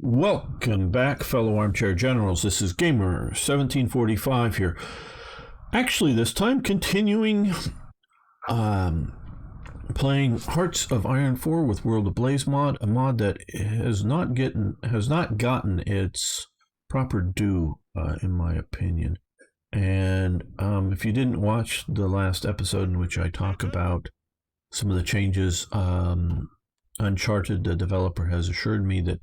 Welcome back, fellow armchair generals. This is Gamer 1745 here. Actually, this time continuing playing Hearts of Iron 4 with World Ablaze mod, a mod that has not gotten its proper due, in my opinion. And if you didn't watch the last episode in which I talk about some of the changes, Uncharted, the developer, has assured me that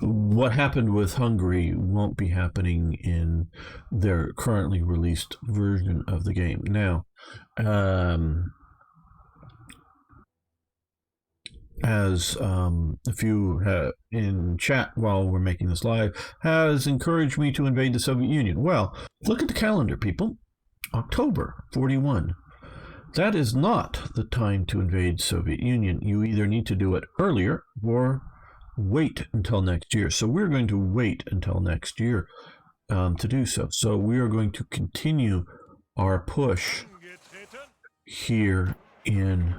what happened with Hungary won't be happening in their currently released version of the game. Now, as a few in chat while we're making this live has encouraged me to invade the Soviet Union. Well, look at the calendar, people. October 41. That is not the time to invade Soviet Union. You either need to do it earlier or wait until next year. So we're going to wait until next year to do so. So we are going to continue our push here in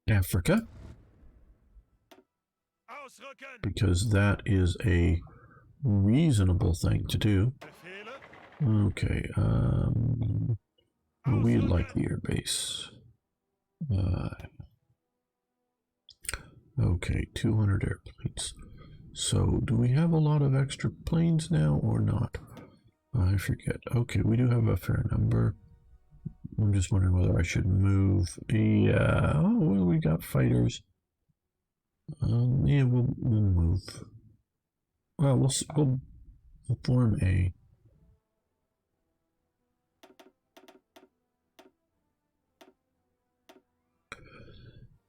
Africa, because that is a reasonable thing to do. Okay, we like the air base. Okay, 200 airplanes. So, do we have a lot of extra planes now or not? I forget. Okay, we do have a fair number. I'm just wondering whether I should move. Yeah, oh, well, we got fighters. Yeah, we'll move. Well, we'll form a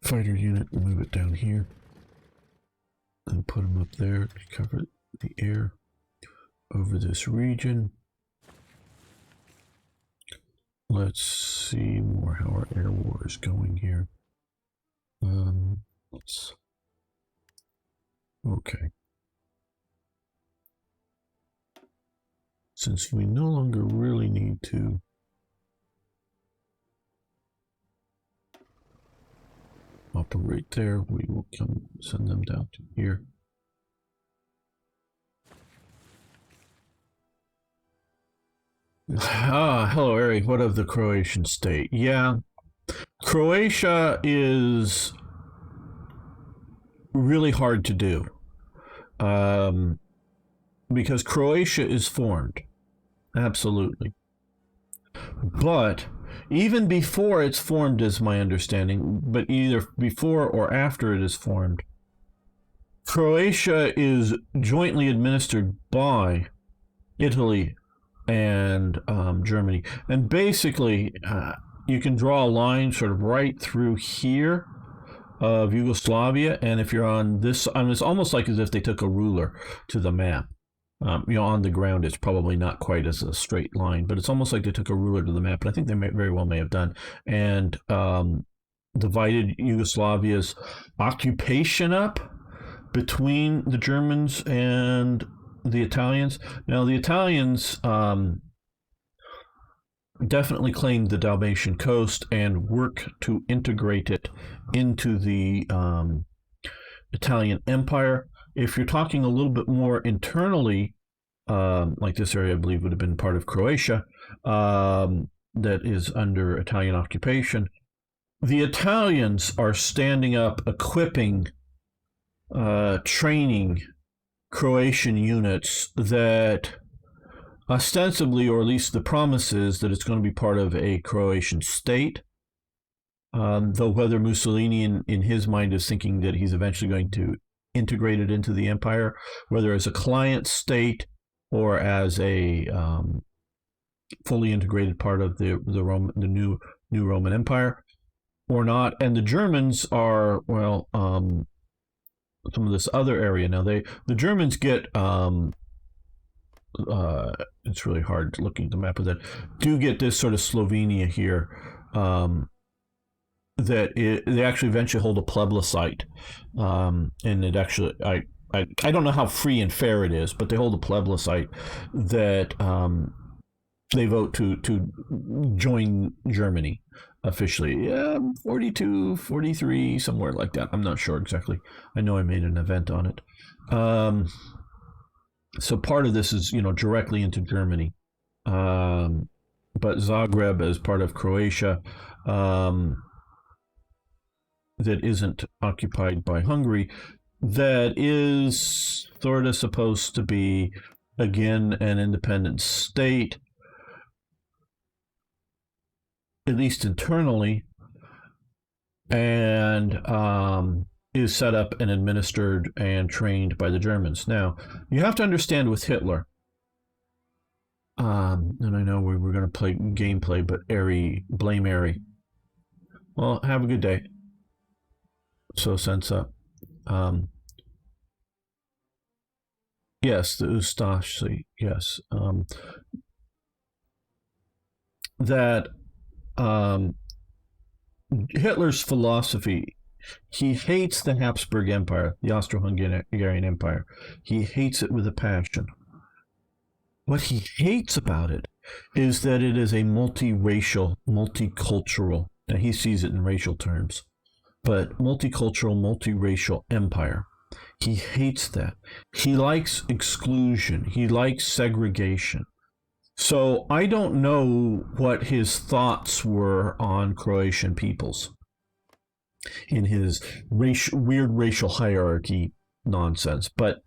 fighter unit and move it down here and put them up there to cover the air over this region. Let's see more how our air war is going here. Okay. Since we no longer really need to operate there, we will send them down to here. Hello, Ari. What of the Croatian state? Yeah, Croatia is really hard to do because Croatia is formed, absolutely. But even before it's formed, is my understanding, but either before or after it is formed, Croatia is jointly administered by Italy and Germany. And basically, you can draw a line sort of right through here of Yugoslavia. And if you're on this, it's almost like as if they took a ruler to the map. On the ground, it's probably not quite as a straight line, but it's almost like they took a ruler to the map. And I think they very well may have done. And divided Yugoslavia's occupation up between the Germans and the Italians. Now, the Italians definitely claimed the Dalmatian coast and work to integrate it into the Italian Empire. If you're talking a little bit more internally, like this area, I believe, would have been part of Croatia, that is under Italian occupation. The Italians are standing up, equipping, training Croatian units that ostensibly, or at least the promise is, that it's going to be part of a Croatian state. Though whether Mussolini in his mind is thinking that he's eventually going to integrate it into the empire, whether as a client state or as a fully integrated part of the new Roman Empire or not. And the Germans are, well, some of this other area. Now the Germans get it's really hard looking at the map, but that do get this sort of Slovenia here, that they actually eventually hold a plebiscite, and it actually, I don't know how free and fair it is, but they hold a plebiscite that they vote to join Germany officially. 42, 43, somewhere like that. I'm not sure exactly. I know I made an event on it. So part of this is, directly into Germany. But Zagreb as part of Croatia, that isn't occupied by Hungary, that is sort of supposed to be, again, an independent state, at least internally, and is set up and administered and trained by the Germans. Now, you have to understand with Hitler, and I know we were going to play gameplay, but blame Airy. Well, have a good day. So Sensa. Yes, the Ustashi, yes. That Hitler's philosophy, he hates the Habsburg Empire, the Austro-Hungarian Empire. He hates it with a passion. What he hates about it is that it is a multiracial, multicultural, and he sees it in racial terms, but multicultural, multiracial empire. He hates that. He likes exclusion. He likes segregation. So I don't know what his thoughts were on Croatian peoples in his weird racial hierarchy nonsense, but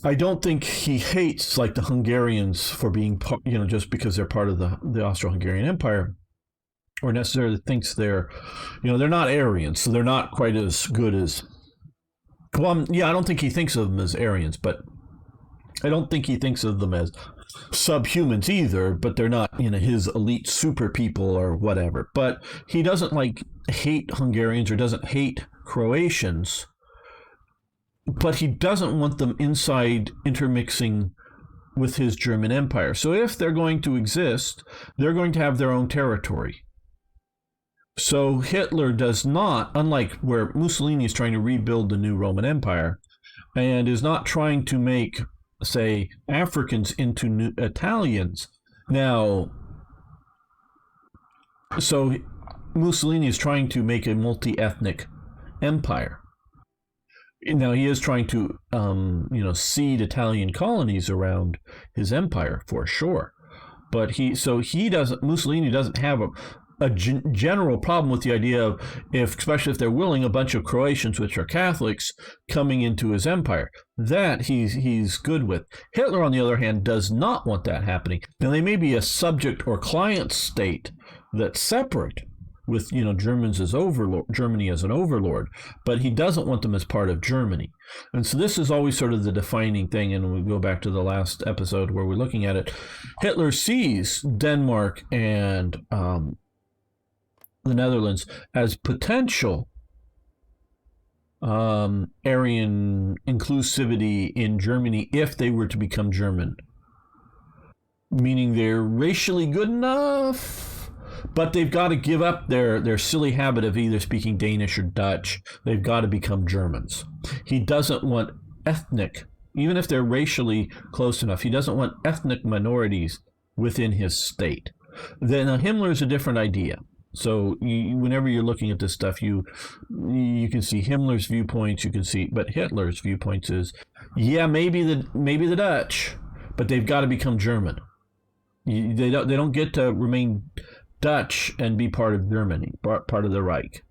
I don't think he hates like the Hungarians for being, just because they're part of the Austro-Hungarian Empire, or necessarily thinks they're not Aryans, so they're not quite as good as. Well, yeah, I don't think he thinks of them as Aryans, but I don't think he thinks of them as subhumans either. But they're not, his elite super people or whatever. But he doesn't hate Hungarians or doesn't hate Croatians. But he doesn't want them intermixing with his German Empire. So if they're going to exist, they're going to have their own territory. So Hitler does not, unlike where Mussolini is trying to rebuild the new Roman Empire, and is not trying to make, say, Africans into new Italians. Now, so Mussolini is trying to make a multi-ethnic empire. Now he is trying to, seed Italian colonies around his empire for sure, but Mussolini doesn't have a general problem with the idea of, especially if they're willing, a bunch of Croatians, which are Catholics, coming into his empire. That he's good with. Hitler, on the other hand, does not want that happening. Now they may be a subject or client state that's separate, with Germany as an overlord, but he doesn't want them as part of Germany. And so this is always sort of the defining thing, and we go back to the last episode where we're looking at it. Hitler sees Denmark and the Netherlands as potential Aryan inclusivity in Germany if they were to become German, meaning they're racially good enough, but they've got to give up their silly habit of either speaking Danish or Dutch. They've got to become Germans. He doesn't want ethnic, even if they're racially close enough, he doesn't want ethnic minorities within his state. Then Himmler is a different idea. So whenever you're looking at this stuff, you can see Himmler's viewpoints, but Hitler's viewpoints is, yeah, maybe the Dutch, but they've got to become German. They don't get to remain Dutch and be part of Germany, part of the Reich.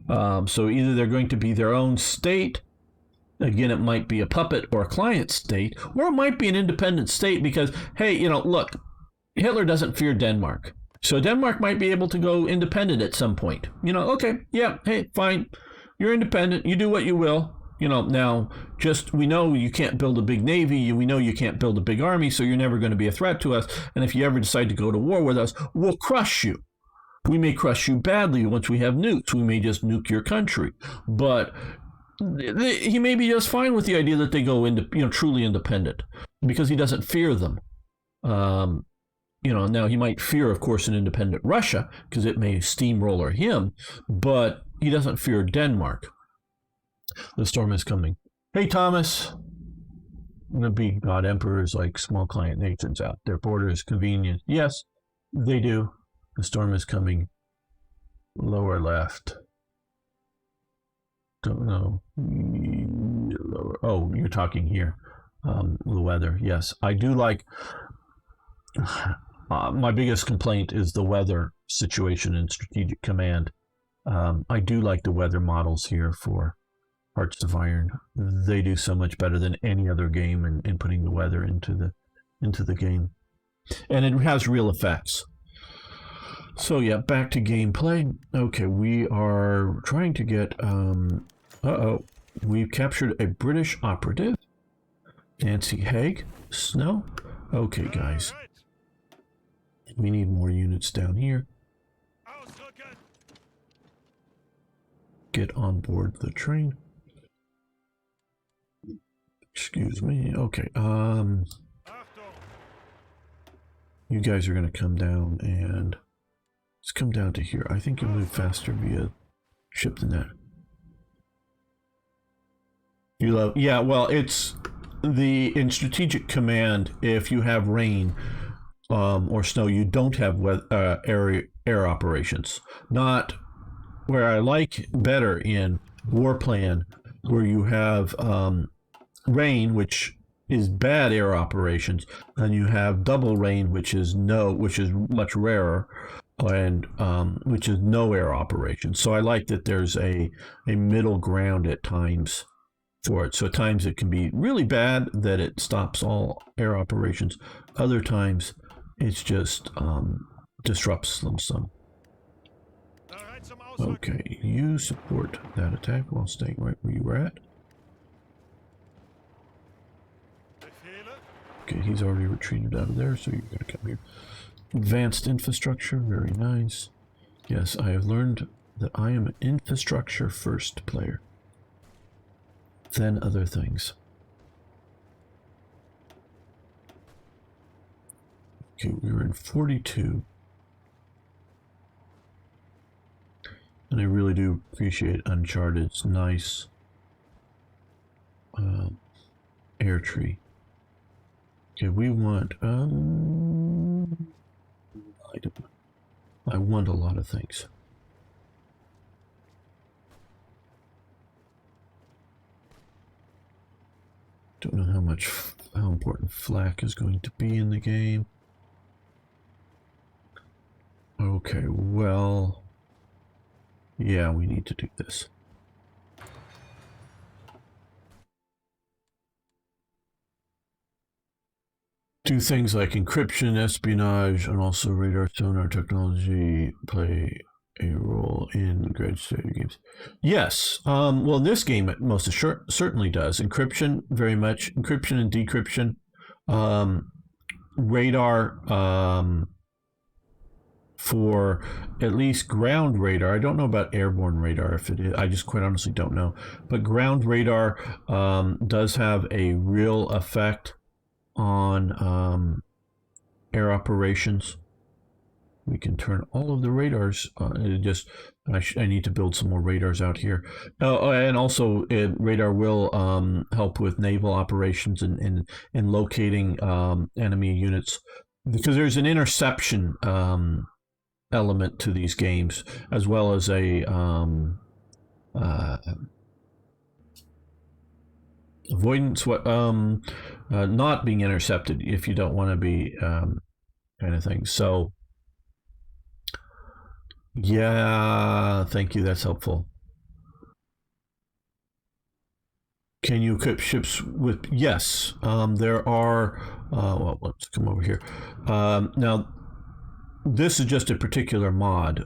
So either they're going to be their own state. Again, it might be a puppet or a client state, or it might be an independent state because, hey, look, Hitler doesn't fear Denmark. So Denmark might be able to go independent at some point. Okay, yeah, hey, fine. You're independent. You do what you will. Now, we know you can't build a big navy. We know you can't build a big army, so you're never going to be a threat to us. And if you ever decide to go to war with us, we'll crush you. We may crush you badly once we have nukes. We may just nuke your country. But he may be just fine with the idea that they go into, truly independent, because he doesn't fear them. Now he might fear, of course, an independent Russia because it may steamroller him, but he doesn't fear Denmark. The storm is coming. Hey, Thomas. The big god emperors like small client nations out. Their border is convenient. Yes, they do. The storm is coming. Lower left. Don't know. Oh, you're talking here. The weather. Yes, I do like. My biggest complaint is the weather situation in Strategic Command. I do like the weather models here for Hearts of Iron. They do so much better than any other game in putting the weather into the game, and it has real effects. So yeah, back to gameplay. Okay, we are trying to get. We've captured a British operative, Nancy Haig. Snow. Okay, guys. We need more units down here. Get on board the train. Excuse me. Okay. You guys are going to come down and let's come down to here. I think you'll move faster via ship than that. You love, yeah. Well, it's in Strategic Command. If you have rain or snow, you don't have air operations. Not where I like better in War Plan, where you have rain, which is bad air operations, and you have double rain, which is much rarer, and which is no air operations. So I like that there's a middle ground at times for it. So at times it can be really bad that it stops all air operations. Other times it's just disrupts them some. Okay, you support that attack while staying right where you were at. Okay, he's already retreated out of there, so you're going to come here. Advanced infrastructure, very nice. Yes, I have learned that I am an infrastructure first player. Then other things. Okay, we were in 42. And I really do appreciate Uncharted's nice air tree. Okay, we want I want a lot of things. Don't know how important flak is going to be in the game. Okay, well, yeah, we need to do this. Do things like encryption, espionage, and also radar sonar technology play a role in grid strategy games? Yes. Well, in this game, it most certainly does. Encryption, very much. Encryption and decryption. Radar, for at least ground radar. I don't know about airborne radar, if it is. I just quite honestly don't know. But ground radar does have a real effect on air operations. We can turn all of the radars. I need to build some more radars out here. And also, radar will help with naval operations and locating enemy units, because there's an interception element to these games, as well as a avoidance, not being intercepted if you don't want to be, kind of thing. So yeah, thank you, that's helpful. Can you equip ships with, yes, there are, well, let's come over here. Now this is just a particular mod,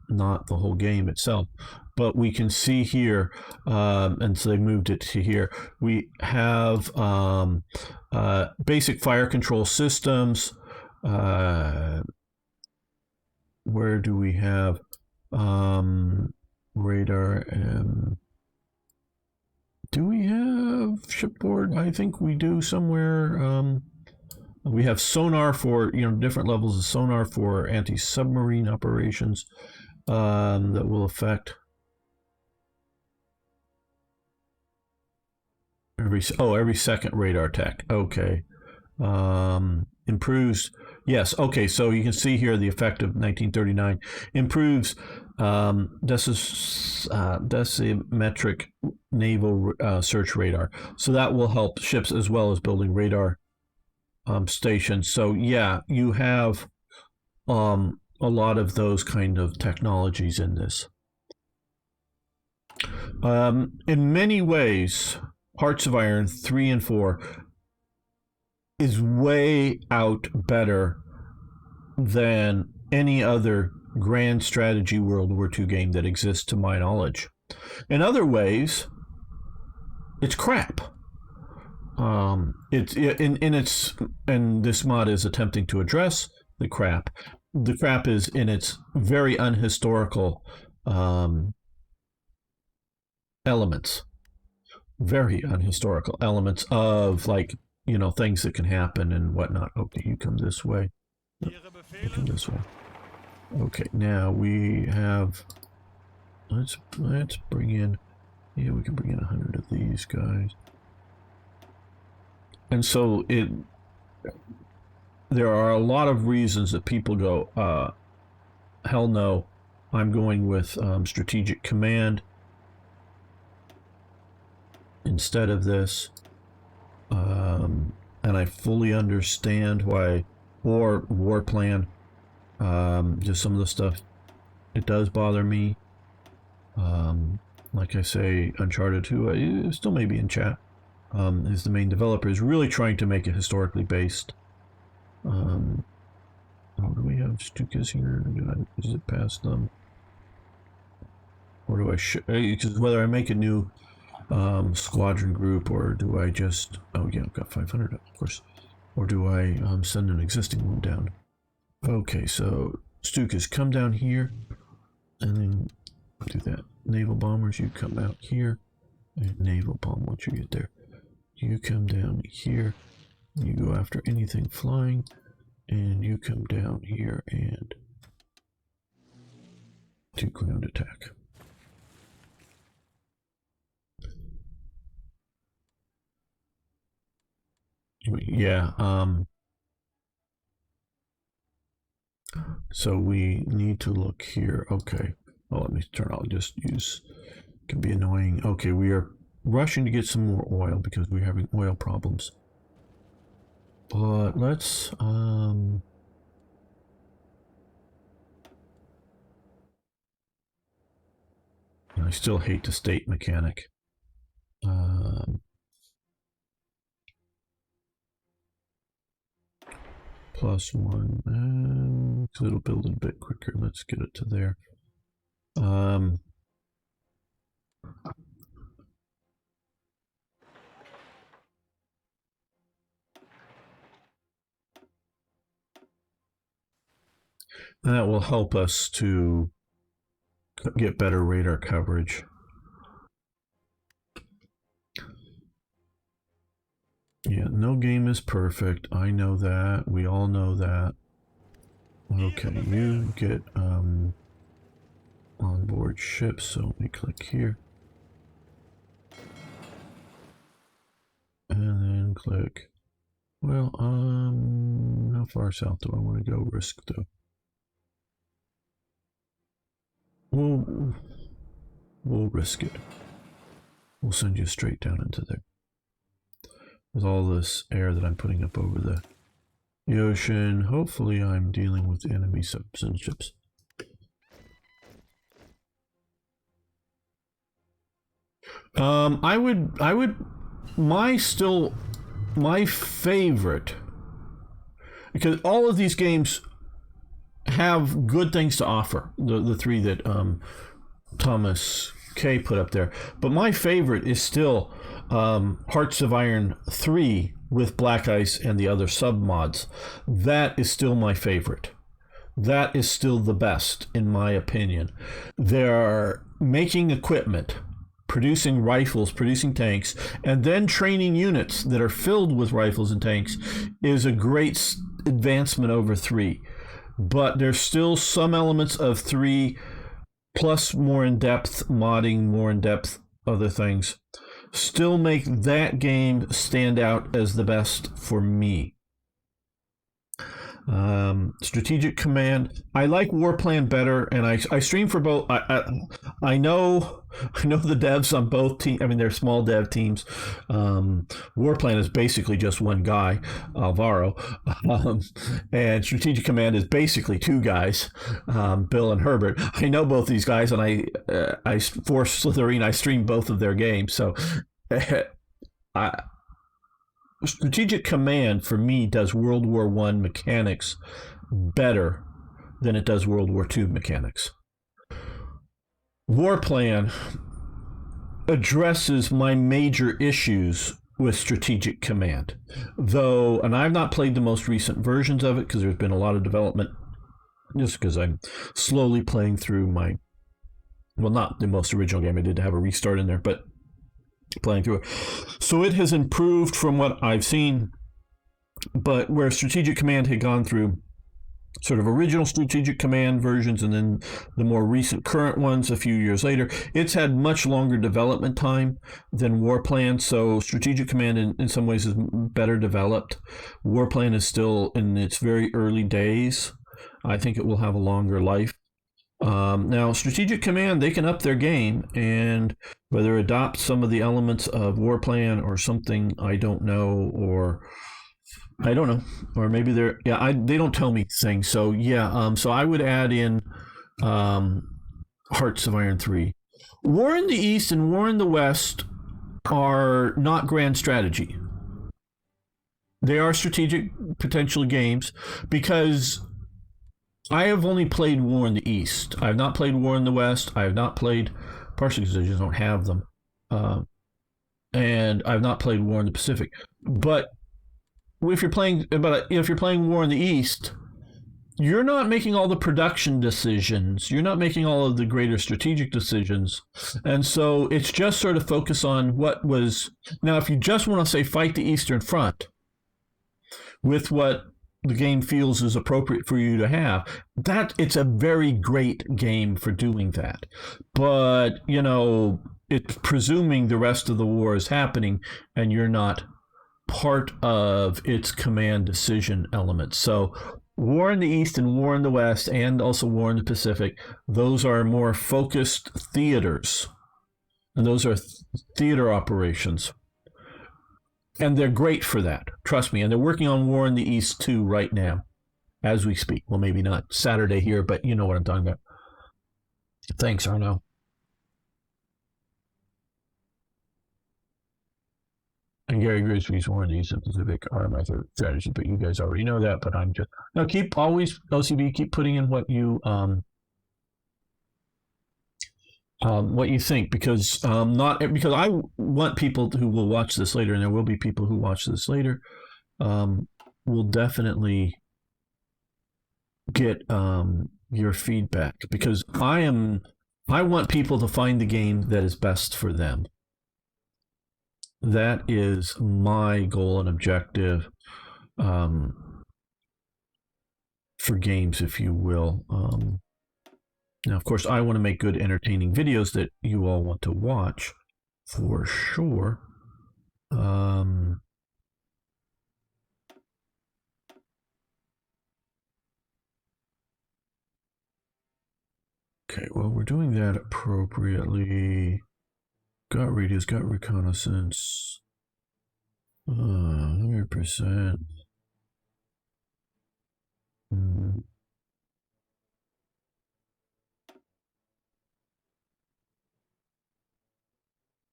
not the whole game itself. But we can see here, and so they moved it to here. We have basic fire control systems. Where do we have radar? Do we have shipboard? I think we do somewhere. We have sonar for, different levels of sonar for anti-submarine operations that will affect every second radar tech. Okay. Improves Yes. Okay. So you can see here the effect of 1939 improves decimetric naval search radar. So that will help ships as well as building radar stations. So yeah, you have a lot of those kind of technologies in this. In many ways, Hearts of Iron 3 and 4 is way out better than any other grand strategy World War II game that exists to my knowledge. In other ways, it's crap. And this mod is attempting to address the crap. The crap is in its very unhistorical elements, very unhistorical elements of, like, you know, things that can happen and whatnot. Okay, you come this way. You come this way. Okay, now we have. Let's bring in. Yeah, we can bring in 100 of these guys. And so there are a lot of reasons that people go, hell no, I'm going with strategic command instead of this. And I fully understand why, or war plan, just some of the stuff, it does bother me. Like I say, Uncharted 2, still may be in chat, is the main developer, is really trying to make it historically based. Oh, do we have Stukas here? Is it past them? Or do I because whether I make a new squadron group, or do I just, oh yeah, I've got 500 of course, or do I send an existing one down? Okay, so Stukas, come down here and then do that. Naval bombers, you come out here, and naval bomb once you get there. You come down here, you go after anything flying, and you come down here and do ground attack. Yeah, so we need to look here. Okay, well, let me turn, I'll just use, can be annoying. Okay, we are rushing to get some more oil because we're having oil problems. But let's, I still hate the state mechanic. +1, it'll build it a bit quicker. Let's get it to there. That will help us to get better radar coverage. Yeah, no game is perfect. I know that. We all know that. Okay, you get onboard ships, so let me click here. And then click. Well, how far south do I want to go? Risk though. We'll risk it. We'll send you straight down into there. With all this air that I'm putting up over the ocean, hopefully I'm dealing with enemy subs and ships. I would, my favorite, because all of these games have good things to offer, the three that Thomas K put up there, but my favorite is still Hearts of Iron 3 with Black Ice and the other sub mods. That is still my favorite. That is still the best, in my opinion. They're making equipment, producing rifles, producing tanks, and then training units that are filled with rifles and tanks is a great advancement over 3. But there's still some elements of 3, plus more in-depth modding, more in-depth other things, still make that game stand out as the best for me. Strategic Command. I like War Plan better, and I stream for both. I know the devs on both teams. I mean, they're small dev teams. War Plan is basically just one guy, Alvaro, and Strategic Command is basically two guys, Bill and Herbert. I know both these guys, and I for Slytherin I stream both of their games. So, Strategic Command for me does World War I mechanics better than it does World War II mechanics. War Plan addresses my major issues with Strategic Command, though, and I've not played the most recent versions of it because there's been a lot of development, just because I'm slowly playing through not the most original game. I did have a restart in there, but playing through it. So it has improved from what I've seen, but where Strategic Command had gone through sort of original Strategic Command versions and then the more recent current ones a few years later, it's had much longer development time than War Plan. So Strategic Command in some ways is better developed. War Plan is still in its very early days. I think it will have a longer life. Now, Strategic Command, they can up their game, and whether adopt some of the elements of War Plan or something, I don't know, or maybe they don't tell me things. So so I would add in Hearts of Iron 3. War in the East and War in the West are not grand strategy. They are strategic potential games because I have only played War in the East. I have not played War in the West. I have not played, partially because I just don't have them. And I've not played War in the Pacific. But if you're playing War in the East, you're not making all the production decisions. You're not making all of the greater strategic decisions. And so it's just sort of focus on what was. Now, if you just want to say fight the Eastern Front with what the game feels is appropriate for you to have, that it's a very great game for doing that. But it's presuming the rest of the war is happening and you're not part of its command decision elements. So War in the East and War in the West, and also War in the Pacific, those are more focused theaters, and those are theater operations. And they're great for that, trust me. And they're working on War in the East too right now, as we speak. Well, maybe not Saturday here, but you know what I'm talking about. Thanks, Arno. And Gary Grigsby's War in the East and Pacific are my favorite strategies, but you guys already know that. But I'm just keep always LCB, keep putting in what you think, because I want people who will watch this later, and there will be people who watch this later, will definitely get your feedback, because I want people to find the game that is best for them. That is my goal and objective for games, if you will. Now, of course, I want to make good, entertaining videos that you all want to watch, for sure. Okay, well, we're doing that appropriately. Got radius, got reconnaissance. 100%.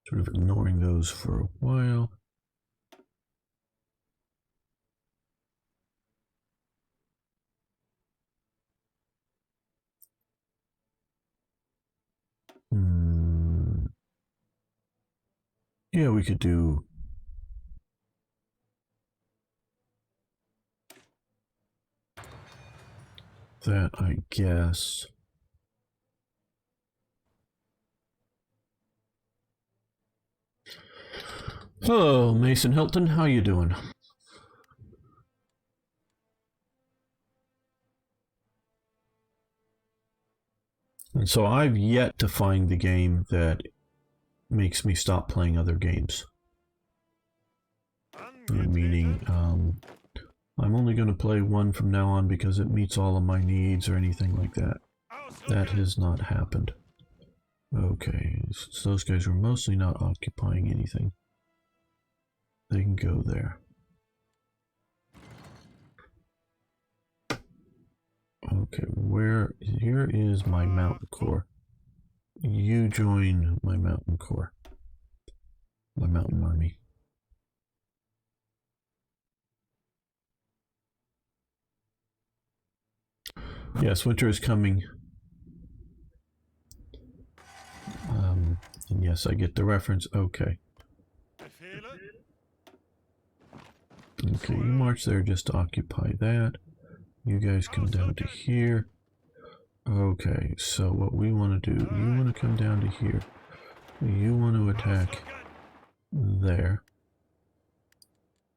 Sort of ignoring those for a while. Yeah, we could do that, I guess. Hello, Mason Hilton. How you doing? And so I've yet to find the game that makes me stop playing other games. Meaning, I'm only going to play one from now on because it meets all of my needs or anything like that. That has not happened. Okay, so those guys are mostly not occupying anything. They can go there. Okay, here is my mountain corps. You join my mountain corps. My mountain army. Yes, winter is coming. And yes, I get the reference. Okay. Okay, you march there just to occupy that. You guys come down to here. Okay, so what we want to do, you want to come down to here. You want to attack there.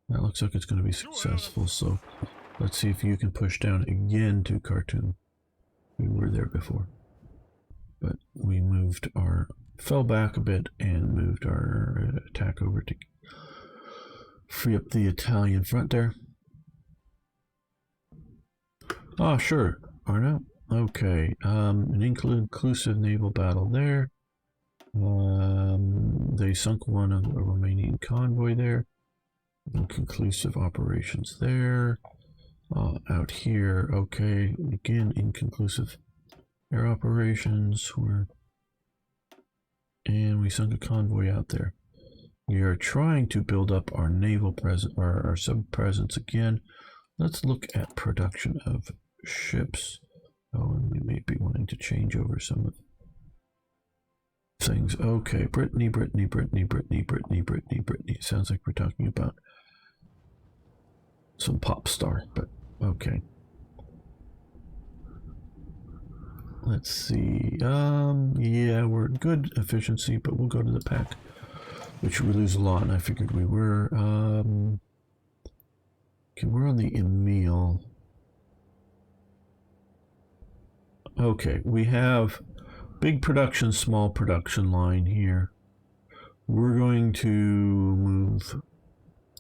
That looks like it's going to be successful, so let's see if you can push down again to Khartoum. We were there before. But we fell back a bit and moved our attack over to free up the Italian front there. Ah, sure, Arno. Okay, an inclusive naval battle there. They sunk one of a Romanian convoy there. Inconclusive operations there. Out here, okay, again, inconclusive air operations. And we sunk a convoy out there. We are trying to build up our naval presence, or our sub presence again. Let's look at production of ships. Oh, and we may be wanting to change over some of things. Okay, Brittany. It sounds like we're talking about some pop star, but okay. Let's see. Yeah, we're at good efficiency, but we'll go to the pack, which we lose a lot, and I figured we were. Okay, we're on the Emile. Okay, we have big production, small production line here. We're going to move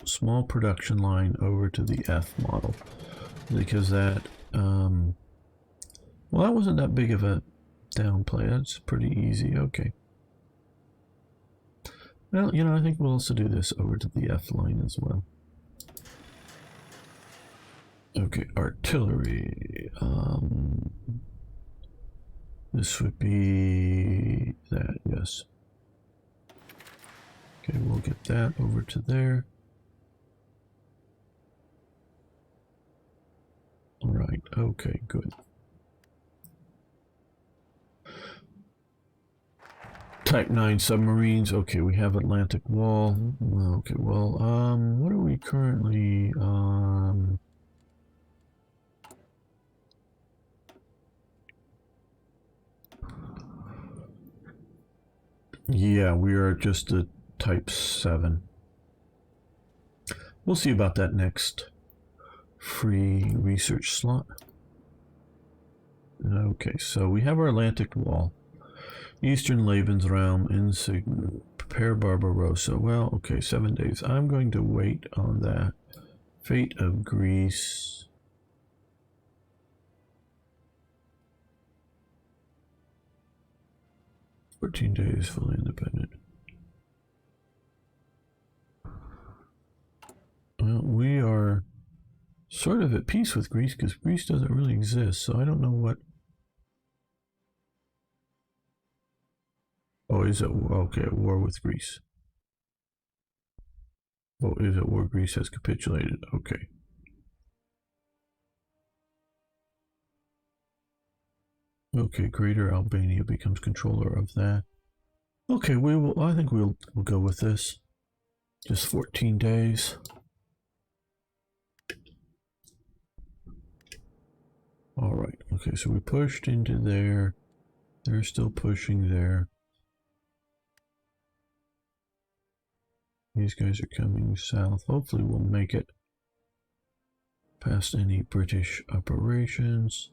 small production line over to the F model because that, well, that wasn't that big of a downplay. That's pretty easy. Okay. Well, you know, I think we'll also do this over to the F line as well. Okay, artillery. This would be that, yes. Okay, we'll get that over to there. All right, okay, good. Type 9 submarines. Okay, we have Atlantic Wall. Okay, well, what are we currently, yeah, we are just a Type 7. We'll see about that next free research slot. Okay, so we have our Atlantic Wall. Eastern Lebensraum, Insignia, prepare Barbarossa. Well, okay, 7 days. I'm going to wait on that. Fate of Greece. "14 days, fully independent." Well, we are sort of at peace with Greece because Greece doesn't really exist, so I don't know what. Oh, is it okay? At war with Greece. Oh, is it war? Greece has capitulated. Okay. Okay, Greater Albania becomes controller of that. Okay, we will. I think we'll go with this. Just 14 days. All right. Okay, so we pushed into there. They're still pushing there. These guys are coming south. Hopefully we'll make it past any British operations.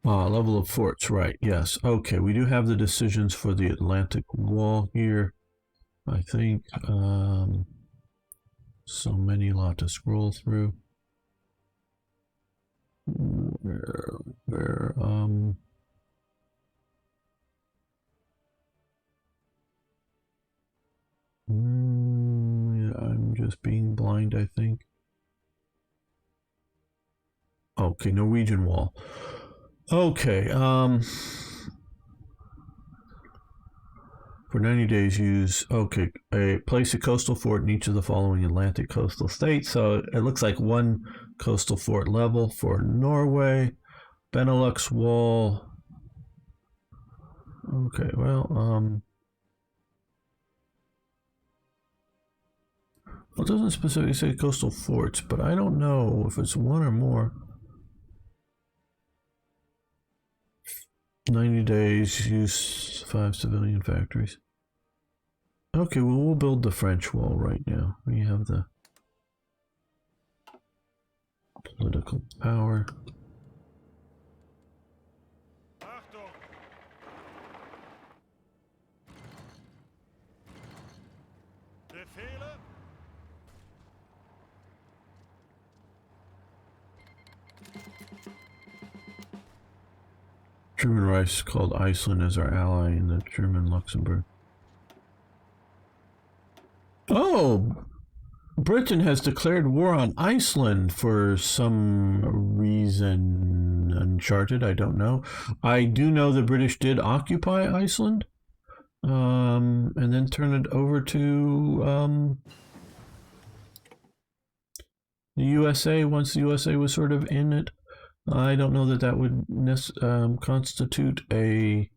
Level of forts, right, yes. Okay, we do have the decisions for the Atlantic Wall here. I think so many lot to scroll through. Where yeah, I'm just being blind, I think. Okay, Norwegian Wall. Okay, for 90 days use, okay, place a coastal fort in each of the following Atlantic coastal states. So it looks like one coastal fort level for Norway. Benelux Wall. Okay, well, it doesn't specifically say coastal forts, but I don't know if it's one or more. 90 days, use 5 civilian factories. Okay, well, we'll build the French wall right now. We have the political power. German Reich called Iceland as our ally in the German Luxembourg. Oh, Britain has declared war on Iceland for some reason uncharted. I don't know. I do know the British did occupy Iceland, and then turn it over to the USA once the USA was sort of in it. I don't know that that would constitute a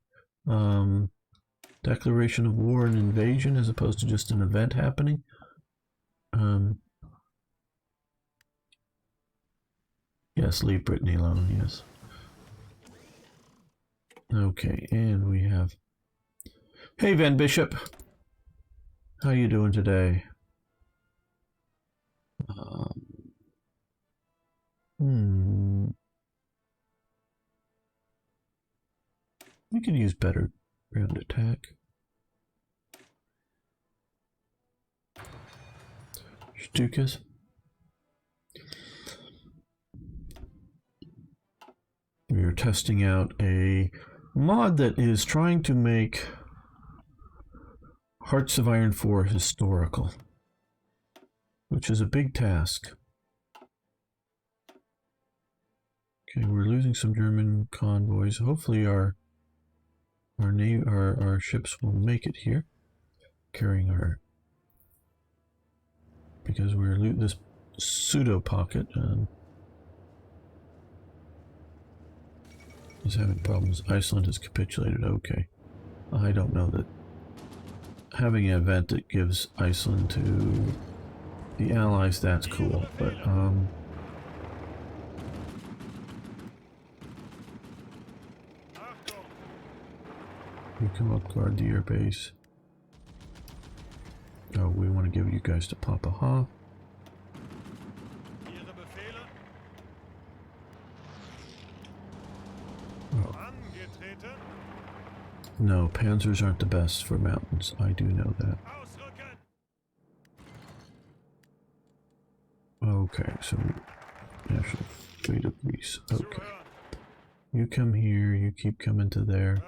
declaration of war and invasion as opposed to just an event happening. Yes, leave Brittany alone, yes. Okay, and we have... Hey, Van Bishop. How you doing today? We could use better ground attack. Stukas. We are testing out a mod that is trying to make Hearts of Iron 4 historical, which is a big task. Okay, we're losing some German convoys. Hopefully our ships will make it here, carrying our, because we're this pseudo pocket is having problems. Iceland has capitulated. Okay, I don't know that having an event that gives Iceland to the Allies, that's cool, but you come up, guard the air base. Oh, we want to give you guys to Papa Ha. Oh. No, panzers aren't the best for mountains. I do know that. Okay, so National Fleet of Greece. Okay. You come here, you keep coming to there.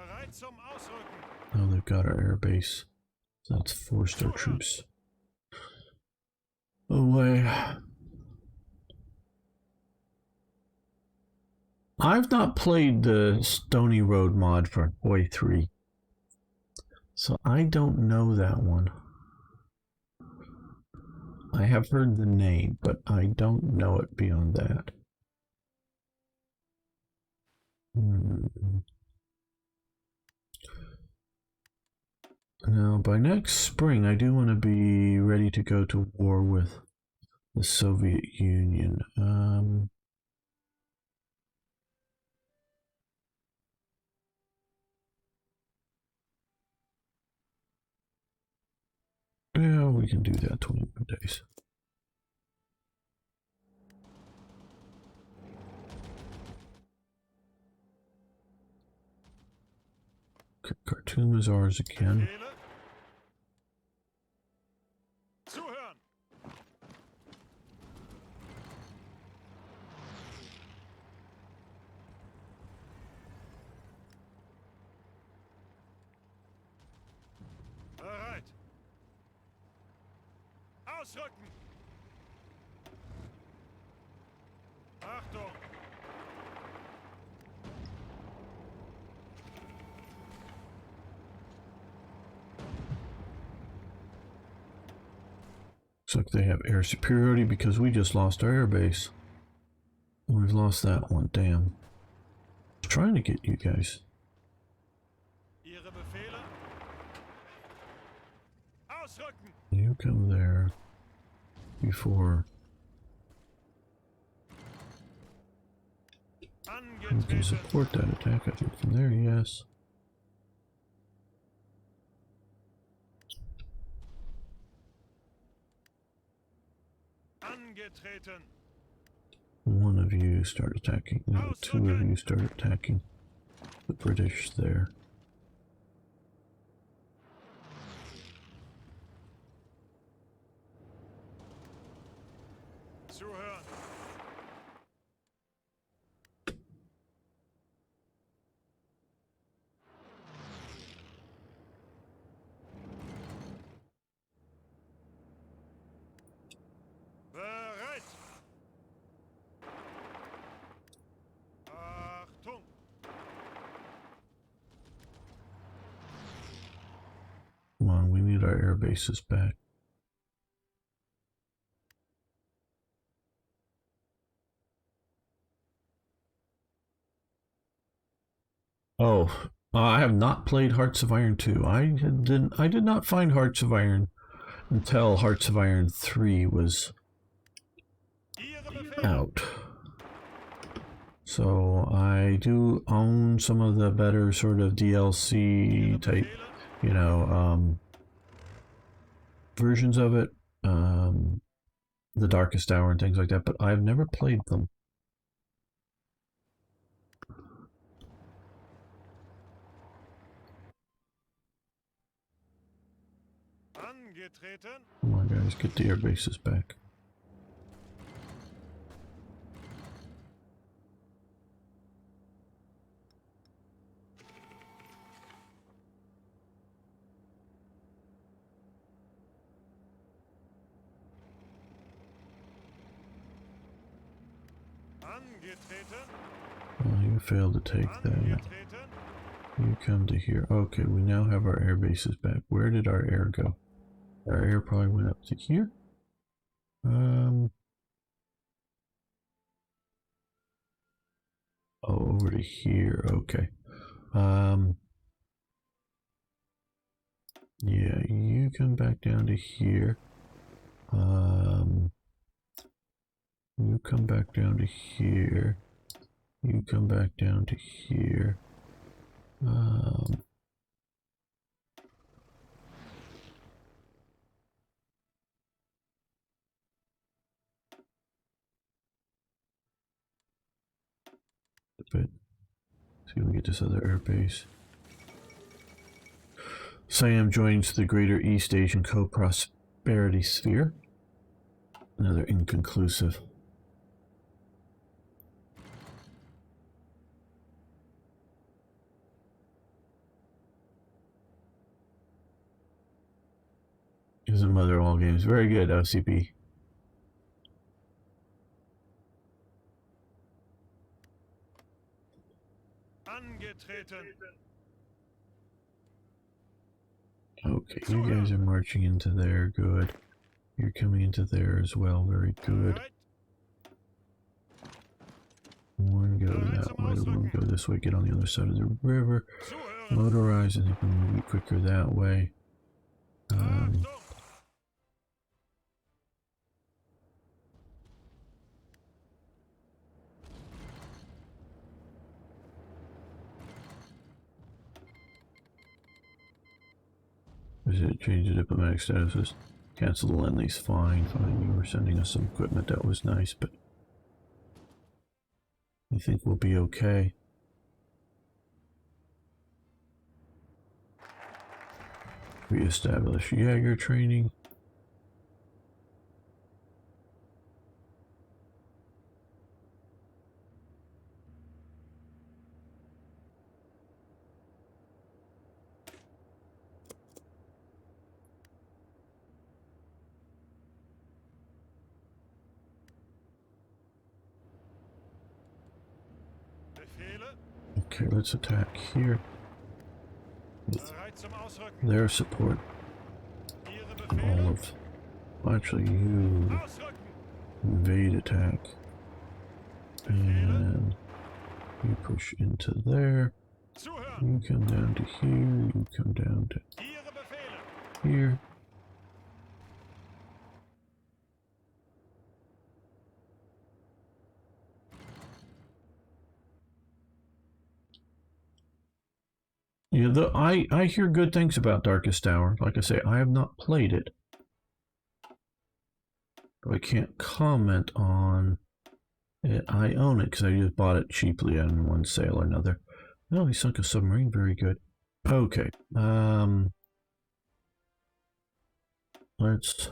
Oh, they've got our air base. So that's forced our troops away. I've not played the Stony Road mod for Hoi 3, so I don't know that one. I have heard the name, but I don't know it beyond that. Now, by next spring, I do want to be ready to go to war with the Soviet Union. Yeah, we can do that 21 days. Okay, Khartoum is ours again. Bereit. Ausrücken. Achtung. Looks like they have air superiority because we just lost our air base. We've lost that one, damn. I was trying to get you guys. Ihre Befehle. Ausrücken. You come there before you can support that attack. I think from there, yes. Angetreten. One of you start attacking. No, two of you start attacking the British there. Zuhören. Bereit. Achtung. Come on, we need our air bases back. Oh, I have not played Hearts of Iron 2. I did not find Hearts of Iron until Hearts of Iron 3 was out. So I do own some of the better sort of DLC type, you know, versions of it, The Darkest Hour and things like that, but I've never played them. Angetreten. Come on, guys, get the air bases back. Angetreten. Well, you failed to take that. Angetreten. You come to here. Okay, we now have our air bases back. Where did our air go? Our air probably went up to here. Oh, over to here. Okay. Yeah, you come back down to here. You come back down to here. You come back down to here. But see if we get this other air base. Siam joins the Greater East Asian Co-Prosperity Sphere. Another inconclusive. Is a mother of all games. Very good, OCP. Angetreten. Okay, you guys are marching into there. Good. You're coming into there as well. Very good. Bereit. One go that way. One go this way. Get on the other side of the river. Zuhören. Motorize. I think we move it quicker that way. Achtung. Is it change the diplomatic statuses? Cancel the lend lease. Fine, fine. You were sending us some equipment. That was nice, but I think we'll be okay. Reestablish Jaeger training. Befehle. Okay, let's attack here. Bereit zum Ausrücken. Their support. Ihre All Befehle. of. Actually, you Ausrücken. invade attack. Befehle. And you push into there. Zuhören. You come down to here. You come down to Ihre Befehle. here. Yeah, I hear good things about Darkest Tower. Like I say, I have not played it. So I can't comment on it. I own it because I just bought it cheaply in one sale or another. Oh, he sunk a submarine. Very good. Okay. Let's.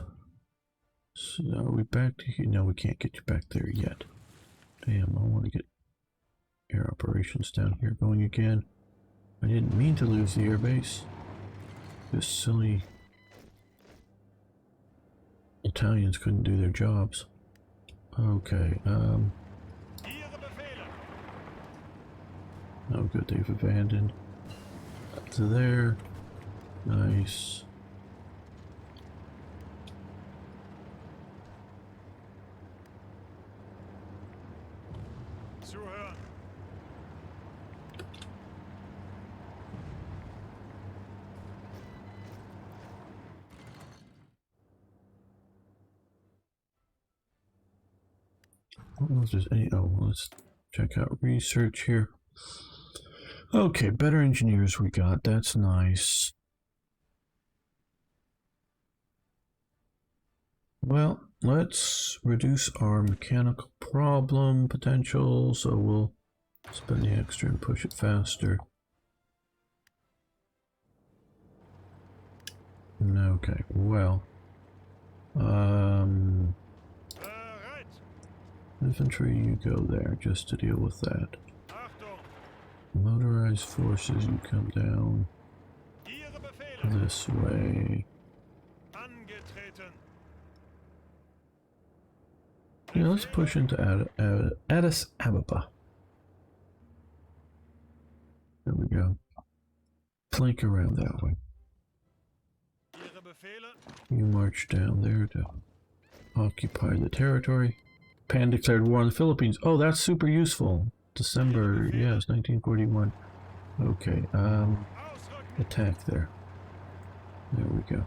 So are we back to here? No, we can't get you back there yet. Damn, I want to get air operations down here going again. I didn't mean to lose the airbase. This silly Italians couldn't do their jobs. Okay, Ihre Befehle. oh good, they've abandoned. Up to there. Nice. Zuhören. I don't know if there's any. Oh, let's check out research here. Okay, better engineers we got. That's nice. Well, let's reduce our mechanical problem potential, so we'll spend the extra and push it faster. Okay, well, Bereit. infantry, you go there just to deal with that. Achtung. Motorized forces, you come down Ihre Befehle. this way. Angetreten. Yeah, let's push into Addis Ababa. There we go. Flank around that way. Ihre Befehle. You march down there to occupy the territory. Japan declared war on the Philippines. Oh, that's super useful. December, yes, 1941. Okay, Ausrücken. attack there. There we go.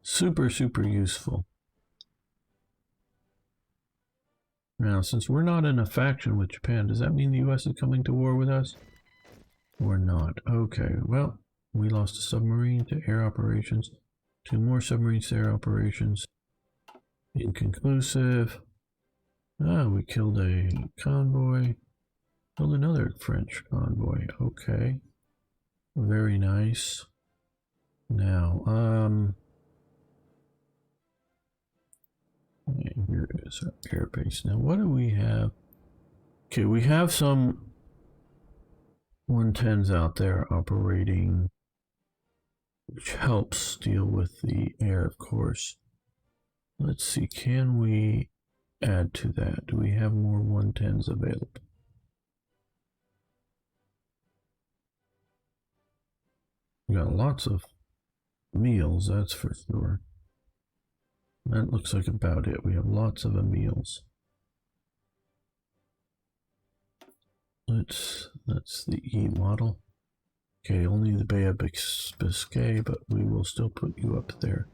Super, super useful. Now, since we're not in a faction with Japan, does that mean the US is coming to war with us? Or not? Okay, well, we lost a submarine to air operations. 2 more submarines to air operations. Inconclusive. Ah, we killed a convoy. Killed another French convoy. Okay. Very nice. Now, here is our airbase. Now, what do we have? Okay, we have some 110s out there operating, which helps deal with the air, of course. Let's see, can we add to that? Do we have more 110s available? We got lots of meals, that's for sure. That looks like about it. We have lots of meals. That's the E model. Okay, only the Bay of Biscay, but we will still put you up there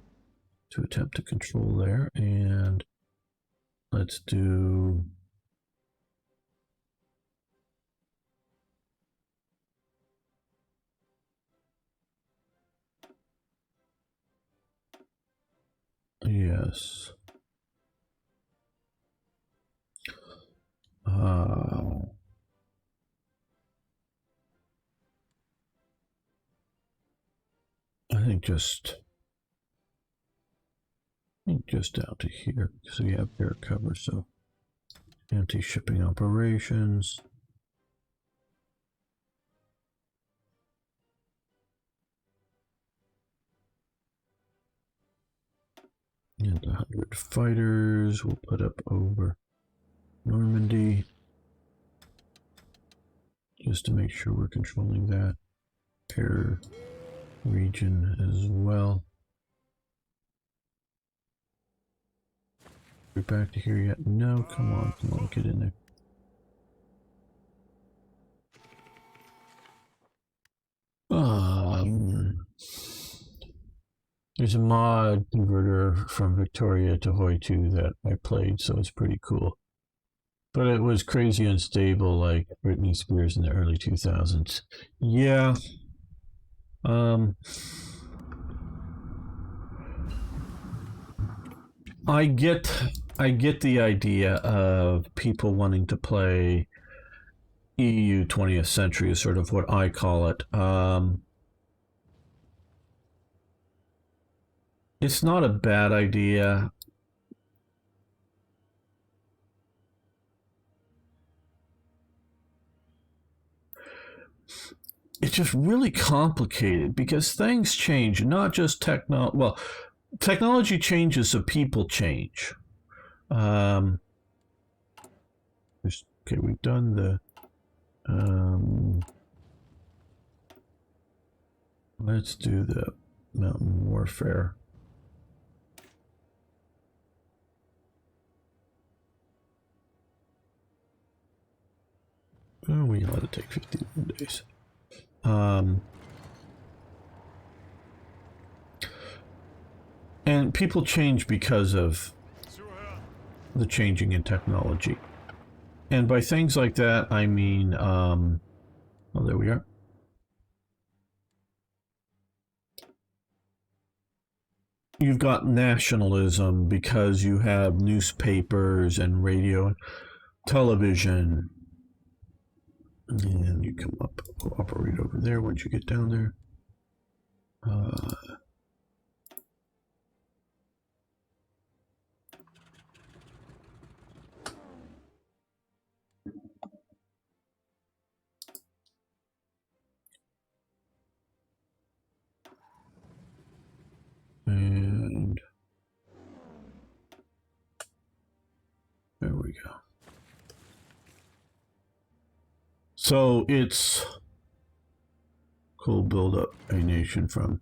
to attempt to control there. And let's do yes. just out to here because we have air cover. So anti-shipping operations. And 100 fighters we'll put up over Normandy, just to make sure we're controlling that air region as well. We're back to here yet? No, come on, get in there. There's a mod converter from Victoria to Hoi 2 that I played, so it's pretty cool. But it was crazy unstable like Britney Spears in the early 2000s. Yeah. I get the idea of people wanting to play EU 20th century is sort of what I call it. It's not a bad idea. It's just really complicated because things change, not just technology changes, so people change. Okay, we've done the let's do the mountain warfare. Oh, we let it take 51 days. And people change because of the changing in technology. And by things like that, I mean, oh, there we are. You've got nationalism because you have newspapers and radio and television. And you come up, operate over there once you get down there. And there we go. So it's cool, build up a nation from,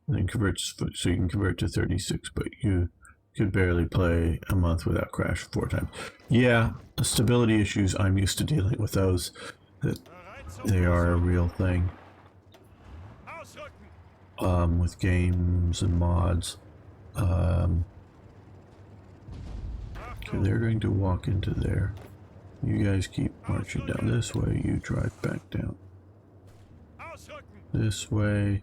and then converts, so you can convert to 36, but you could barely play a month without crash 4 times. Yeah, stability issues, I'm used to dealing with those. That they are a real thing. With games and mods. Okay, they're going to walk into there. You guys keep marching down this way. You drive back down this way.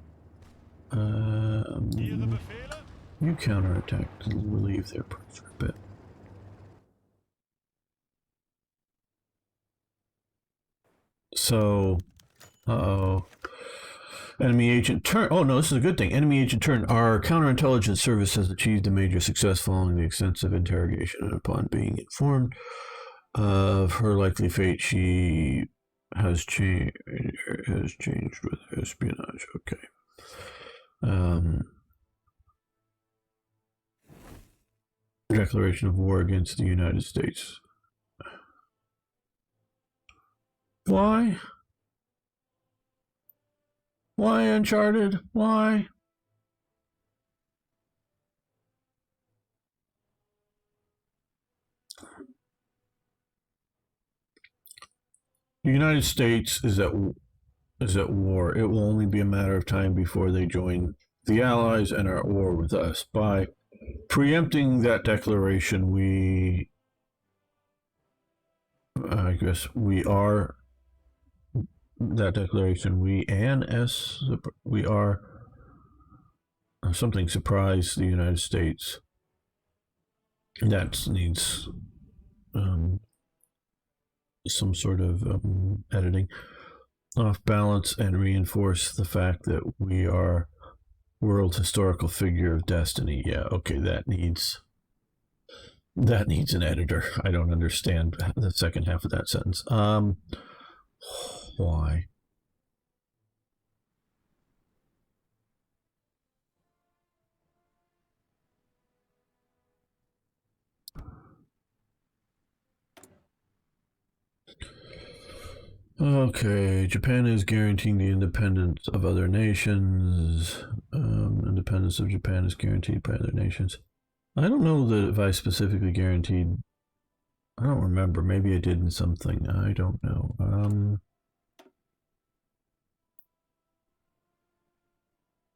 You counterattack to relieve their pressure a bit. So, enemy agent turn. Oh no, this is a good thing. Enemy agent turn. Our counterintelligence service has achieved a major success following the extensive interrogation, and upon being informed of her likely fate, she has changed with espionage. Okay. Declaration of war against the United States. Why? Why, Uncharted? Why? The United States is at war. It will only be a matter of time before they join the Allies and are at war with us. By preempting that declaration, I guess we are that declaration. We are something surprise the United States. That needs some sort of editing. off balance and reinforce the fact that we are world historical figure of destiny. Yeah, okay, that needs an editor. I don't understand the second half of that sentence. Why? Okay, Japan is guaranteeing the independence of other nations. Independence of Japan is guaranteed by other nations. I don't know that if I specifically guaranteed. I don't remember. Maybe I did in something. I don't know.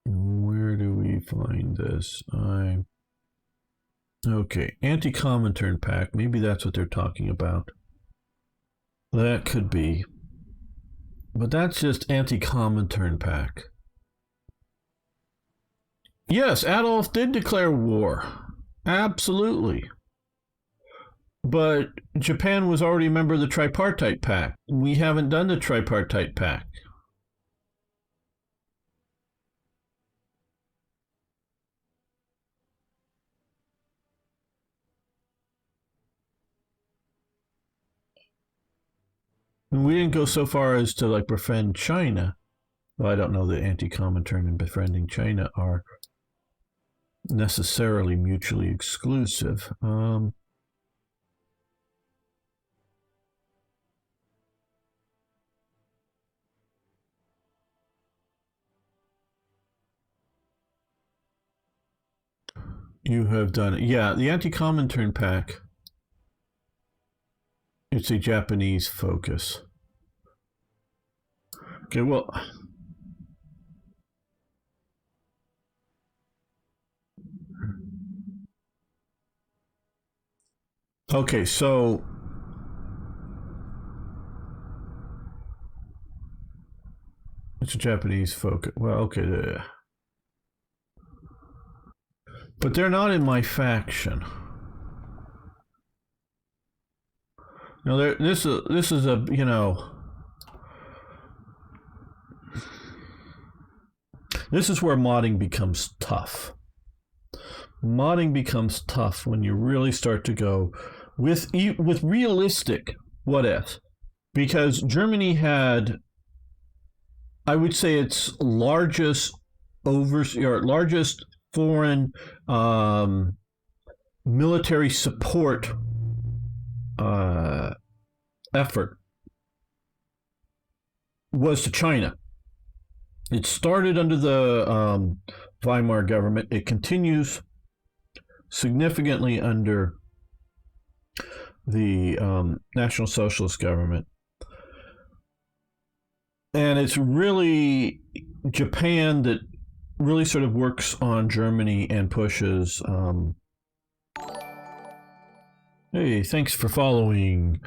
Where do we find this? Okay, anti-Comintern pact. Maybe that's what they're talking about. That could be. But that's just anti-Comintern pact. Yes, Adolf did declare war. Absolutely. But Japan was already a member of the Tripartite Pact. We haven't done the Tripartite Pact. And we didn't go so far as to like befriend China. Well, I don't know that anti-Comintern and befriending China are necessarily mutually exclusive. You have done it. Yeah, the anti-Comintern pact. It's a Japanese focus. Okay, well. Okay, so. It's a Japanese focus. Well, okay. But they're not in my faction. Now, this is a, you know, this is where modding becomes tough. Modding becomes tough when you really start to go with realistic what ifs, because Germany had, I would say, its largest foreign military support effort was to China. It started under the Weimar government. It continues significantly under the National Socialist government. And it's really Japan that really sort of works on Germany and pushes. Hey, thanks for following.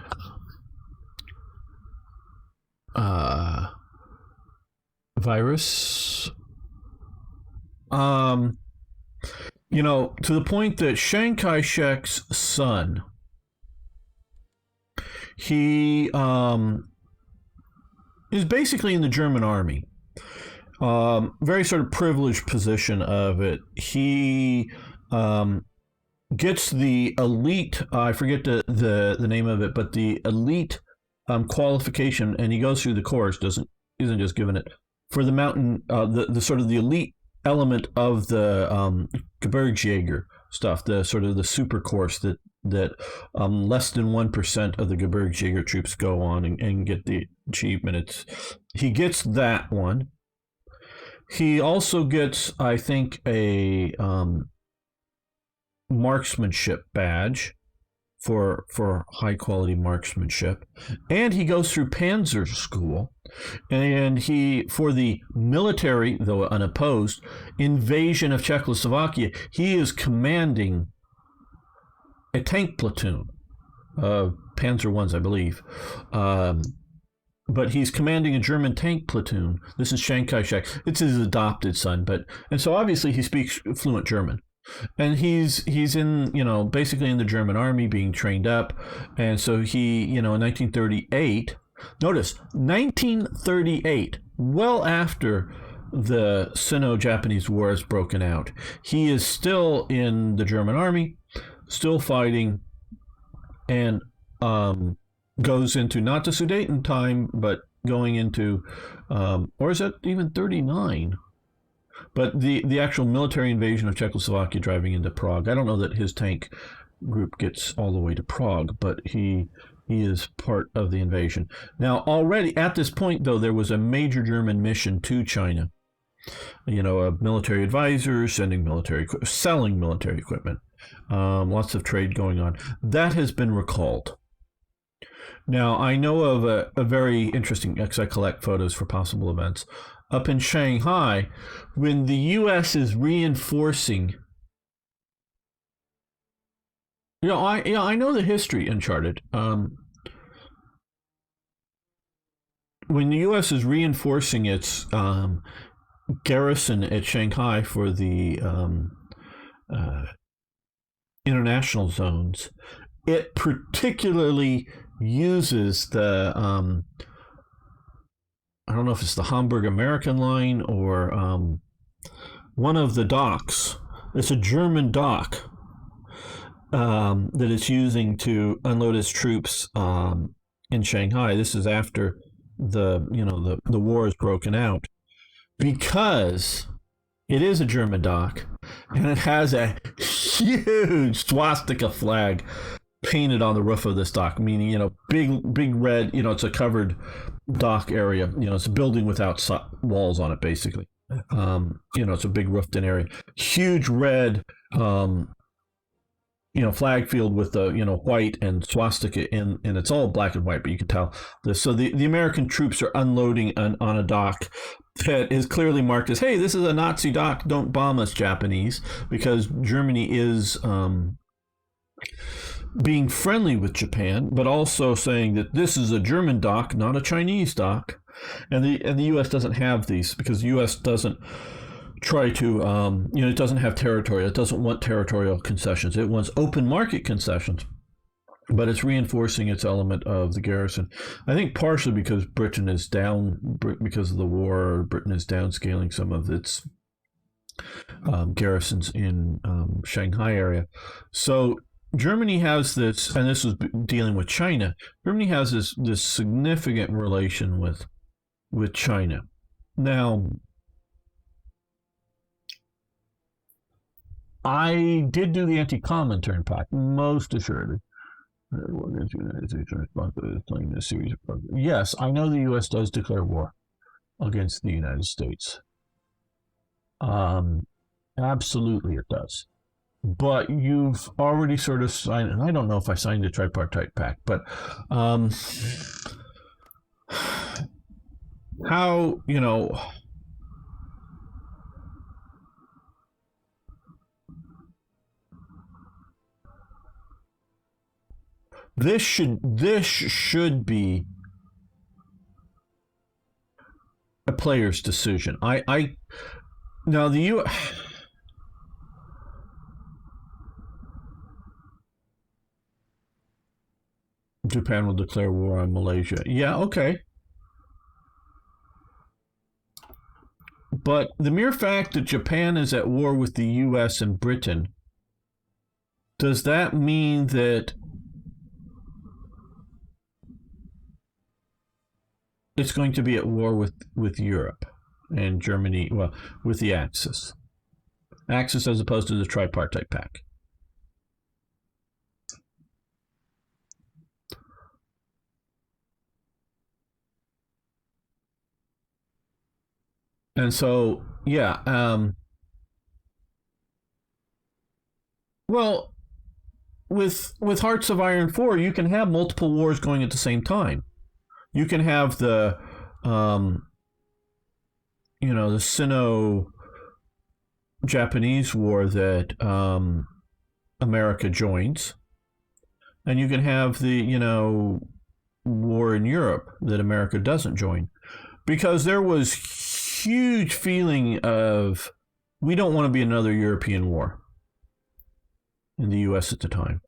Virus. You know, to the point that Chiang Kai-shek's son, he is basically in the German army. Very sort of privileged position of it. He gets the elite, I forget the name of it, but the elite qualification, and he goes through the course, isn't just given it, for the mountain, the sort of the elite element of the Gebirgsjäger stuff, the sort of the super course that less than 1% of the Gebirgsjäger troops go on and get the achievement. He gets that one. He also gets, I think, a marksmanship badge for high quality marksmanship, and he goes through Panzer School, and he, for the military, though unopposed, invasion of Czechoslovakia, he is commanding a tank platoon, Panzer ones, I believe, but he's commanding a German tank platoon. This is Chiang Kai-shek. It's his adopted son, and so obviously he speaks fluent German. And he's in, you know, basically in the German army being trained up. And so he, you know, in 1938, Notice 1938, well after the Sino-Japanese War has broken out. He is still in the German army, still fighting, and goes into not the Sudeten time, but going into, or is that even 39? But the actual military invasion of Czechoslovakia driving into Prague. I don't know that his tank group gets all the way to Prague, but he is part of the invasion. Now, already at this point, though, there was a major German mission to China. You know, a military advisor, selling military equipment. Lots of trade going on. That has been recalled. Now, I know of a very interesting, because I collect photos for possible events, up in Shanghai, when the U.S. is reinforcing. I know the history, Uncharted. When the U.S. is reinforcing its garrison at Shanghai for the international zones, it particularly uses the I don't know if it's the Hamburg American line or one of the docks. It's a German dock that it's using to unload its troops in Shanghai. This is after the war has broken out, because it is a German dock and it has a huge swastika flag painted on the roof of this dock, meaning, big red, it's a covered dock area. It's a building without walls on it, basically. It's a big roofed in area. Huge red, flag field with the, white and swastika and it's all black and white, but you can tell this. So the American troops are unloading on a dock that is clearly marked as, hey, this is a Nazi dock, don't bomb us, Japanese, because Germany is being friendly with Japan, but also saying that this is a German dock, not a Chinese dock. And the U.S. doesn't have these, because the U.S. doesn't try to, it doesn't have territory. It doesn't want territorial concessions. It wants open market concessions, but it's reinforcing its element of the garrison. I think partially because Britain is down, because of the war, Britain is downscaling some of its garrisons in Shanghai area. So Germany has this, and this was dealing with China. Germany has this significant relation with China. Now, I did do the anti-Comintern Pact, most assuredly. Yes, I know the U.S. does declare war against the United States. Absolutely, it does. But you've already sort of signed, and I don't know if I signed the tripartite pact, but how, this should be a player's decision. Now the U.S. Japan will declare war on Malaysia. Yeah, okay. But the mere fact that Japan is at war with the U.S. and Britain, does that mean that it's going to be at war with Europe and Germany, well, with the Axis? Axis as opposed to the tripartite pact. And so, yeah, well, with Hearts of Iron 4, you can have multiple wars going at the same time. You can have the Sino-Japanese war that America joins, and you can have the war in Europe that America doesn't join, because there was huge feeling of, we don't want to be another European war in the U.S. at the time.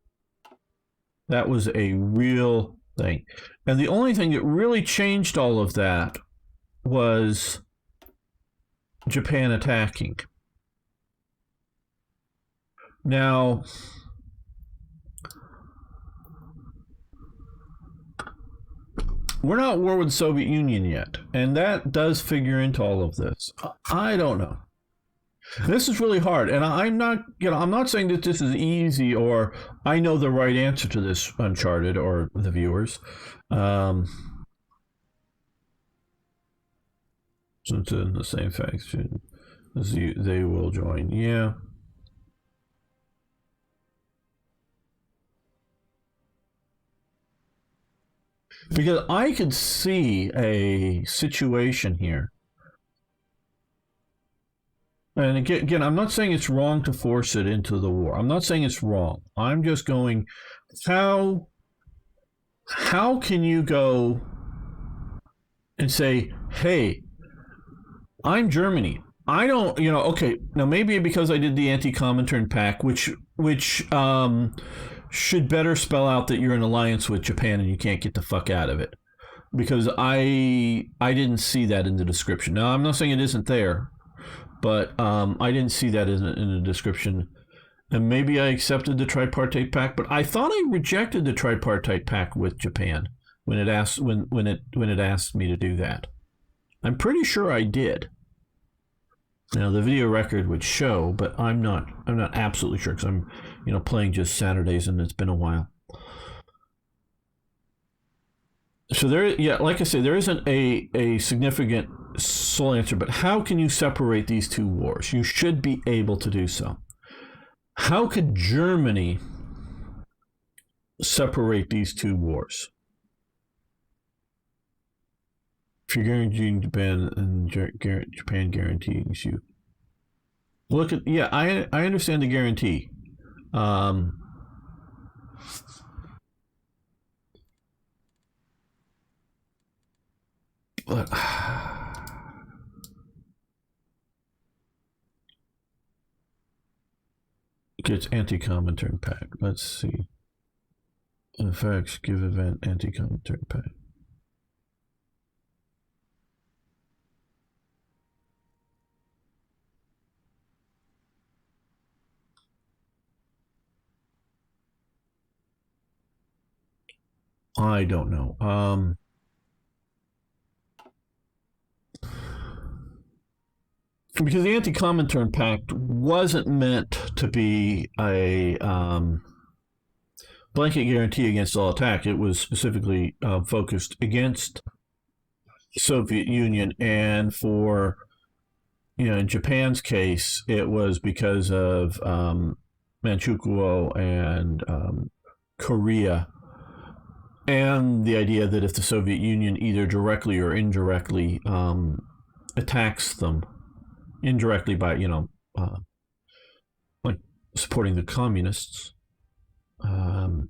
That was a real thing. And the only thing that really changed all of that was Japan attacking. Now, we're not at war with the Soviet Union yet, and that does figure into all of this. I don't know. This is really hard, and I'm not saying that this is easy or I know the right answer to this, Uncharted or the viewers. Since in the same faction as they will join. Yeah. Because I could see a situation here. And again, I'm not saying it's wrong to force it into the war. I'm not saying it's wrong. I'm just going, how can you go and say, hey, I'm Germany. I don't, okay, now maybe because I did the anti-Comintern pact, which should better spell out that you're in alliance with Japan and you can't get the fuck out of it. Because I didn't see that in the description. Now, I'm not saying it isn't there, but I didn't see that in the description. And maybe I accepted the tripartite pact, but I thought I rejected the tripartite pact with Japan when it asked me to do that. I'm pretty sure I did. Now the video record would show, but I'm not absolutely sure because I'm playing just Saturdays and it's been a while. So like I say, there isn't a significant sole answer, but how can you separate these two wars? You should be able to do so. How could Germany separate these two wars? If you're guaranteeing Japan and Japan guarantees you. Look at, I understand the guarantee. But gets anti-Comintern pact. Let's see. Effects give event anti-Comintern pact. I don't know. Because the anti-Comintern pact wasn't meant to be a blanket guarantee against all attack. It was specifically focused against the Soviet Union, and for in Japan's case, it was because of Manchukuo and Korea, and the idea that if the Soviet Union either directly or indirectly attacks them, indirectly by like supporting the communists in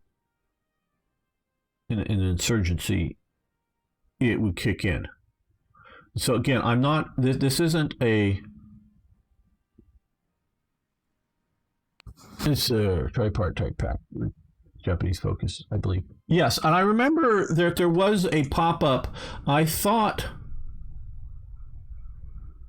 an insurgency, it would kick in. So again, I'm not. This isn't a. It's a tripartite pact. Japanese focus, I believe. Yes, and I remember that there was a pop-up. I thought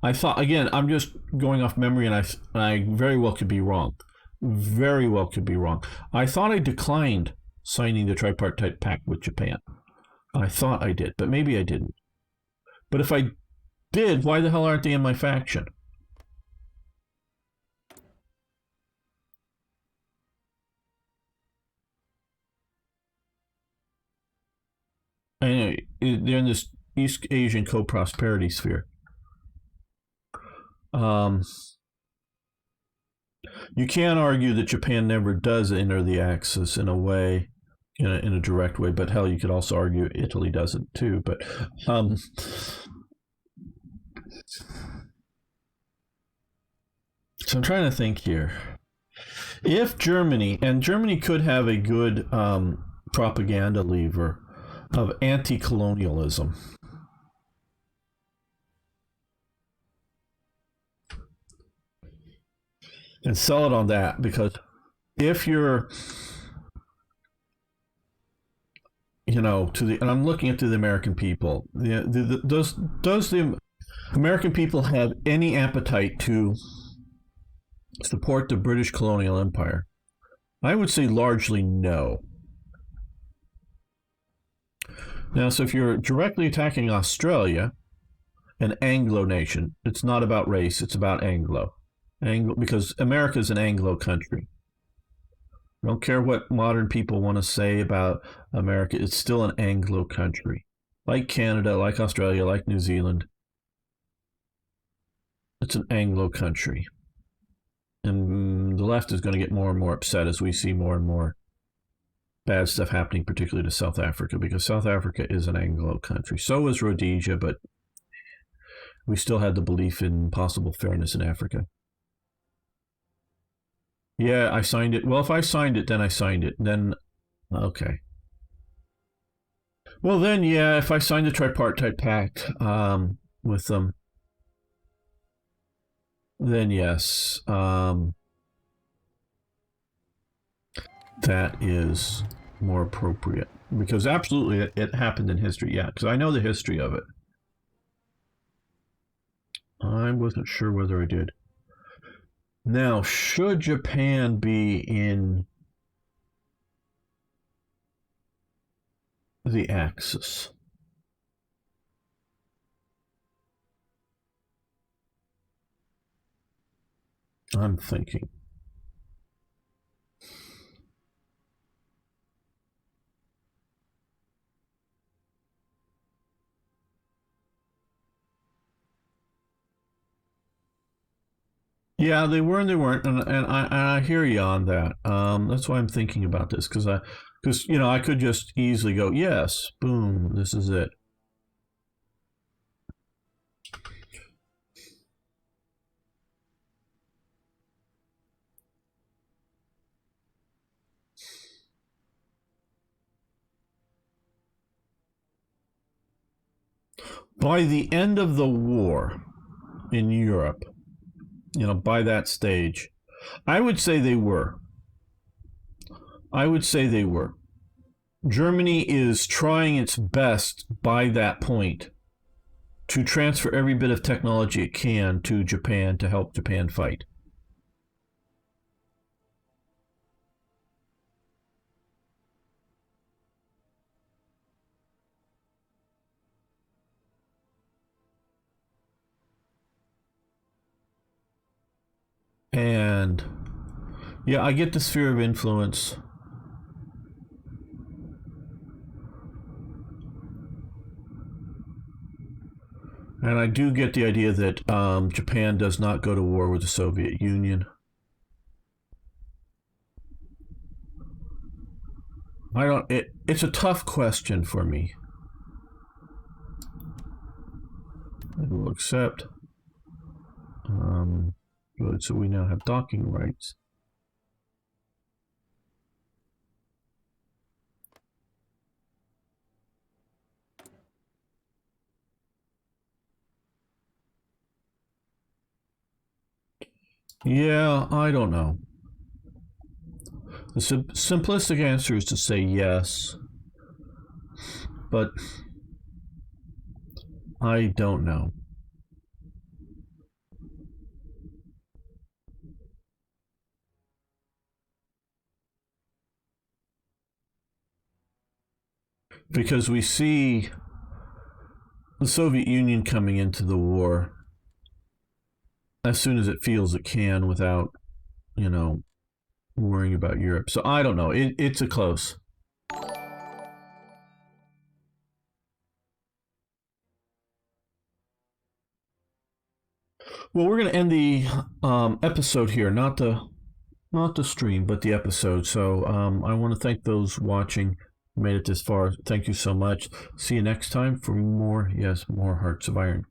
again, I'm just going off memory, and I very well could be wrong. Very well could be wrong. I thought I declined signing the tripartite pact with Japan. I thought I did, but maybe I didn't. But if I did, why the hell aren't they in my faction? Anyway, they're in this East Asian co-prosperity sphere. You can argue that Japan never does enter the Axis in a way, in a direct way, but hell, you could also argue Italy doesn't too. But so I'm trying to think here. If Germany could have a good propaganda lever of anti-colonialism. And sell it on that, because if you're and I'm looking at the American people. Does the American people have any appetite to support the British colonial empire? I would say largely no. Now, so if you're directly attacking Australia, an Anglo nation, it's not about race, it's about Anglo. Because America is an Anglo country. I don't care what modern people want to say about America, it's still an Anglo country. Like Canada, like Australia, like New Zealand. It's an Anglo country. And the left is going to get more and more upset as we see more and more bad stuff happening, particularly to South Africa, because South Africa is an Anglo country. So is Rhodesia, but we still had the belief in possible fairness in Africa. Yeah, I signed it. Well, if I signed it, then I signed it. Then, okay. Well, then, yeah, if I signed the tripartite pact with them, then yes, that is more appropriate. Because absolutely, it happened in history, yeah, because I know the history of it. I wasn't sure whether I did. Now, should Japan be in the Axis? I'm thinking. Yeah, they were and they weren't, and I hear you on that. That's why I'm thinking about this because I could just easily go yes, boom, this is it. By the end of the war in Europe, by that stage, I would say they were. Germany is trying its best by that point to transfer every bit of technology it can to Japan to help Japan fight. And yeah, I get the sphere of influence. And I do get the idea that Japan does not go to war with the Soviet Union. It's a tough question for me. I will accept. Good, so we now have docking rights. Yeah, I don't know. The simplistic answer is to say yes, but I don't know. Because we see the Soviet Union coming into the war as soon as it feels it can without, worrying about Europe. So I don't know. It's a close. Well, we're going to end the episode here, not the stream, but the episode. So I want to thank those watching who made it this far. Thank you so much. See you next time for more Hearts of Iron.